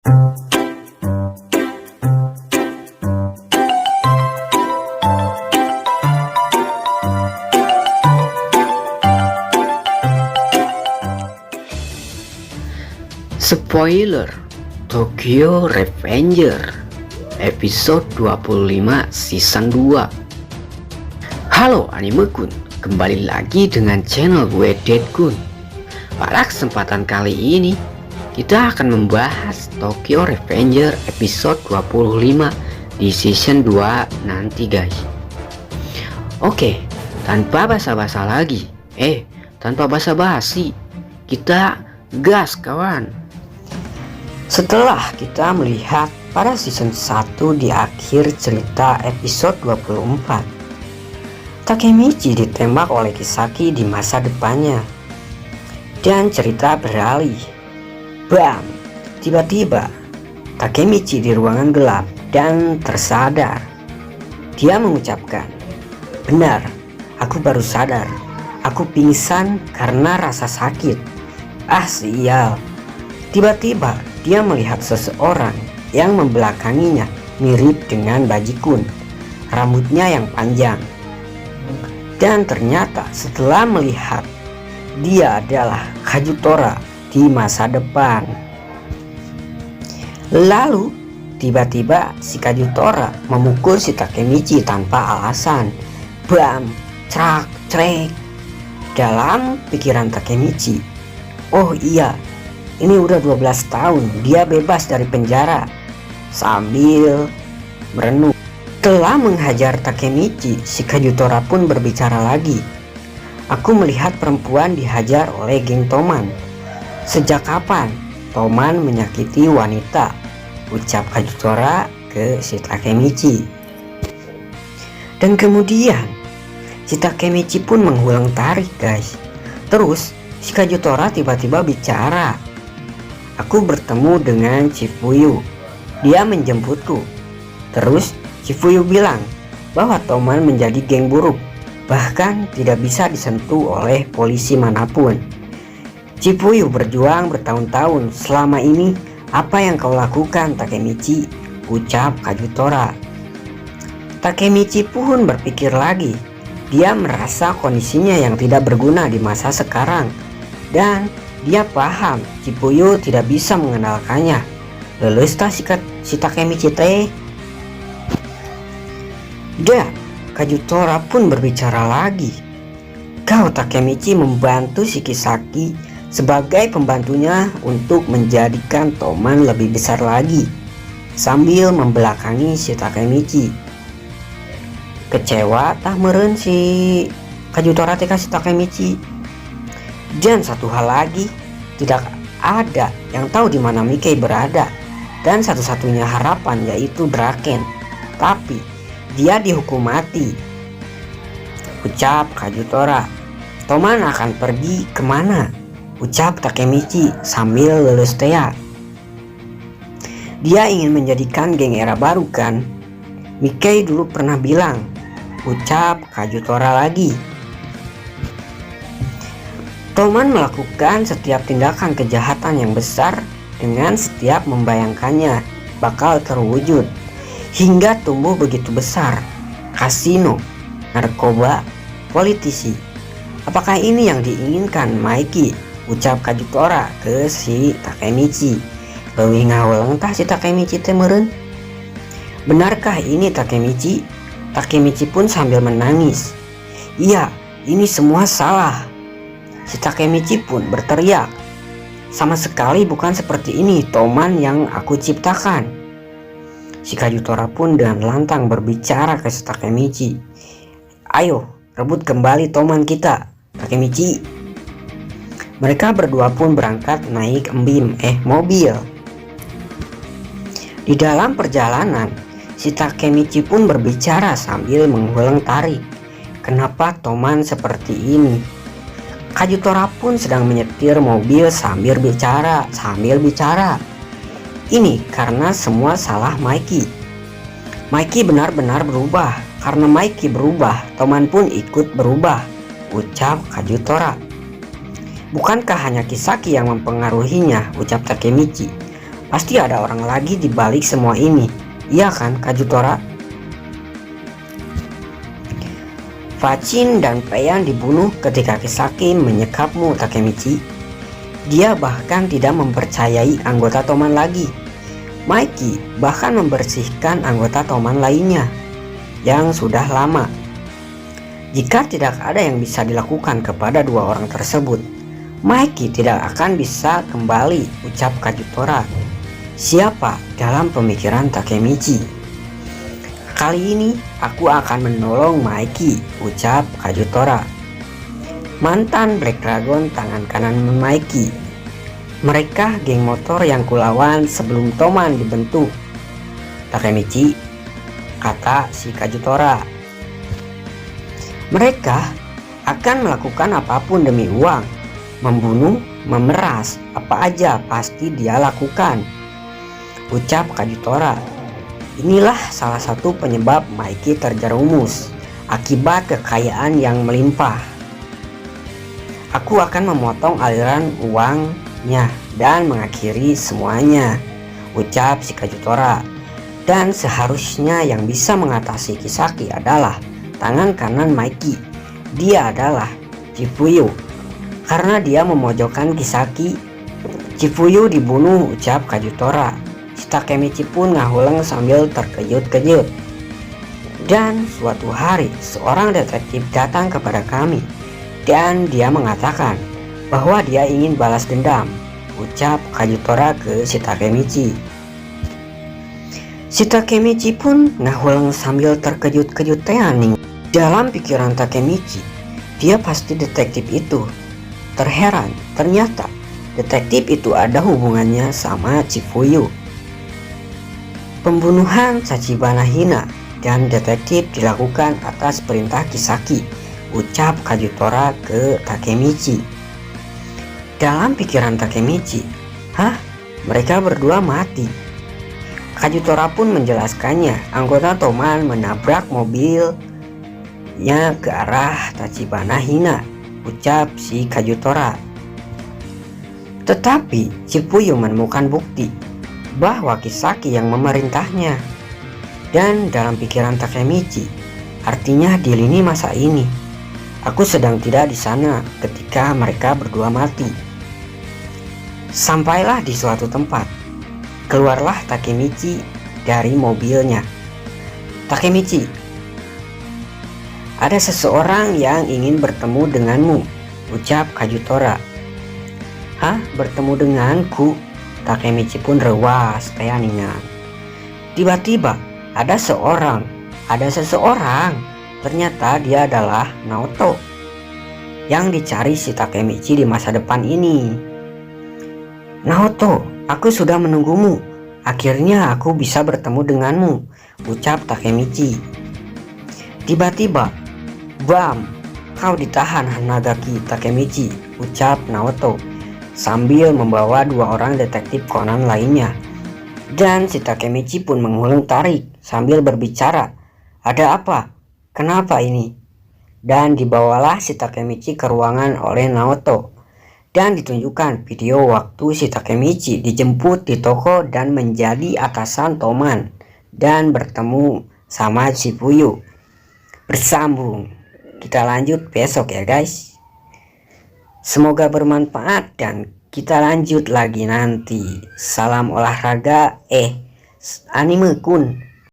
Spoiler, Tokyo Revenger episode 25 season 2. Halo Animekun, kembali lagi dengan channel gue Deadkun. Pada kesempatan kali ini kita akan membahas Tokyo Revenger episode 25 di season 2 nanti guys. Oke, tanpa basa-basa lagi, tanpa basa-basi, kita gas kawan. Setelah kita melihat pada season 1 di akhir cerita episode 24, Takemichi ditembak oleh Kisaki di masa depannya dan cerita beralih. Bam! Tiba-tiba Takemichi di ruangan gelap dan tersadar. Dia mengucapkan, "Benar, aku baru sadar. Aku pingsan karena rasa sakit." Ah sial. Tiba-tiba dia melihat seseorang yang membelakanginya mirip dengan Bajikun, rambutnya yang panjang. Dan ternyata setelah melihat dia adalah Kazutora di masa depan. Lalu tiba-tiba si Kazutora memukul si Takemichi tanpa alasan. Bam, crak, crek. Dalam pikiran Takemichi, oh iya, ini udah 12 tahun dia bebas dari penjara. Sambil merenung, setelah menghajar Takemichi, si Kazutora pun berbicara lagi. "Aku melihat perempuan dihajar oleh geng Toman. Sejak kapan Toman menyakiti wanita?" ucap Kazutora ke si Takemichi. Dan kemudian si Takemichi pun mengulang tarik guys. Terus si Kazutora tiba-tiba bicara. "Aku bertemu dengan Chifuyu. Dia menjemputku." Terus Chifuyu bilang bahwa Toman menjadi geng buruk, bahkan tidak bisa disentuh oleh polisi manapun. "Chifuyu berjuang bertahun-tahun. Selama ini apa yang kau lakukan, Takemichi?" ucap Kazutora. Takemichi pun berpikir lagi. Dia merasa kondisinya yang tidak berguna di masa sekarang, dan dia paham Chifuyu tidak bisa mengandalkannya. Lulus tak si Takemichi teh. Dan Kazutora pun berbicara lagi. "Kau Takemichi membantu si Kisaki sebagai pembantunya untuk menjadikan Toman lebih besar lagi." Sambil membelakangi si Takemichi. Kecewa tak meren si Kazutora teh si Takemichi. Dan satu hal lagi, tidak ada yang tahu di mana Mickey berada, dan satu-satunya harapan yaitu Draken. Tapi dia dihukum mati, ucap Kazutora. "Toman akan pergi kemana?" ucap Takemichi sambil lulus tea. "Dia ingin menjadikan geng era baru kan? Mickey dulu pernah bilang," ucap Kazutora lagi. Toman melakukan setiap tindakan kejahatan yang besar dengan setiap membayangkannya bakal terwujud hingga tumbuh begitu besar. Kasino, narkoba, politisi. Apakah ini yang diinginkan Mikey? Ucap Kazutora ke si Takemichi. Leuwih ngaweleng tah si Takemichi teh meureun. "Benarkah ini Takemichi?" Takemichi pun sambil menangis. "Iya, ini semua salah." Si Takemichi pun berteriak, "Sama sekali bukan seperti ini Toman yang aku ciptakan." Si Kazutora pun dengan lantang berbicara ke si Takemichi. "Ayo, rebut kembali Toman kita, Takemichi." Mereka berdua pun berangkat naik mobil. Di dalam perjalanan, si Takemichi pun berbicara sambil mengulang tarik. Kenapa Toman seperti ini? Kazutora pun sedang menyetir mobil sambil bicara. Ini karena semua salah Mikey. Mikey benar-benar berubah. Karena Mikey berubah, Toman pun ikut berubah, ucap Kazutora. Bukankah hanya Kisaki yang mempengaruhinya, ucap Takemichi. Pasti ada orang lagi di balik semua ini. Iya kan, Kajutora? Facin dan Payan dibunuh ketika Kisaki menyekapmu, Takemichi. Dia bahkan tidak mempercayai anggota Toman lagi. Mikey bahkan membersihkan anggota Toman lainnya yang sudah lama. Jika tidak ada yang bisa dilakukan kepada dua orang tersebut, Mikey tidak akan bisa kembali, ucap Kajutora. Siapa dalam pemikiran Takemichi? Kali ini aku akan menolong Mikey, ucap Kajutora. Mantan Black Dragon tangan kanan Mikey. Mereka geng motor yang kulawan sebelum Toman dibentuk, Takemichi, kata si Kajutora. Mereka akan melakukan apapun demi uang, membunuh, memeras, apa aja pasti dia lakukan, ucap Kajutora. Inilah salah satu penyebab Mikey terjerumus akibat kekayaan yang melimpah. Aku akan memotong aliran uangnya dan mengakhiri semuanya, ucap si Kajutora. Dan seharusnya yang bisa mengatasi Kisaki adalah tangan kanan Mikey. Dia adalah Chifuyu. Karena dia memojokkan Kisaki, Chifuyu dibunuh, ucap Kajutora. Si Takemichi pun ngahuleng sambil terkejut-kejut. Dan suatu hari seorang detektif datang kepada kami dan dia mengatakan bahwa dia ingin balas dendam, ucap Kajutora ke si Takemichi. Si Takemichi pun ngahuleng sambil terkejut-kejut teaning. Dalam pikiran Takemichi, dia pasti detektif itu. Terheran, ternyata detektif itu ada hubungannya sama Chifuyu. Pembunuhan Tachibana Hina dan detektif dilakukan atas perintah Kisaki, ucap Kajutora ke Takemichi. Dalam pikiran Takemichi, mereka berdua mati. Kajutora pun menjelaskannya, anggota Toman menabrak mobilnya ke arah Tachibana Hina, ucap si Kajutora. Tetapi Chifuyu menemukan bukti bahwa Kisaki yang memerintahnya. Dan dalam pikiran Takemichi, artinya di lini masa ini, aku sedang tidak di sana ketika mereka berdua mati. Sampailah di suatu tempat. Keluarlah Takemichi dari mobilnya. Takemichi, ada seseorang yang ingin bertemu denganmu, ucap Kajutora. Bertemu denganku? Takemichi pun rewas teaningan. Tiba-tiba ada seseorang. Ternyata dia adalah Naoto yang dicari si Takemichi di masa depan ini. Naoto, aku sudah menunggumu. Akhirnya aku bisa bertemu denganmu, ucap Takemichi. Tiba-tiba, bam, kau ditahan Hanagaki Takemichi, ucap Naoto sambil membawa dua orang detektif Conan lainnya. Dan si Takemichi pun mengulang tarik sambil berbicara, ada apa? Kenapa ini? Dan dibawalah si Takemichi ke ruangan oleh Naoto. Dan ditunjukkan video waktu si Takemichi dijemput di toko dan menjadi atasan Toman dan bertemu sama Chifuyu. Bersambung. Kita lanjut besok ya guys. Semoga bermanfaat dan kita lanjut lagi nanti. Salam olahraga anime kun.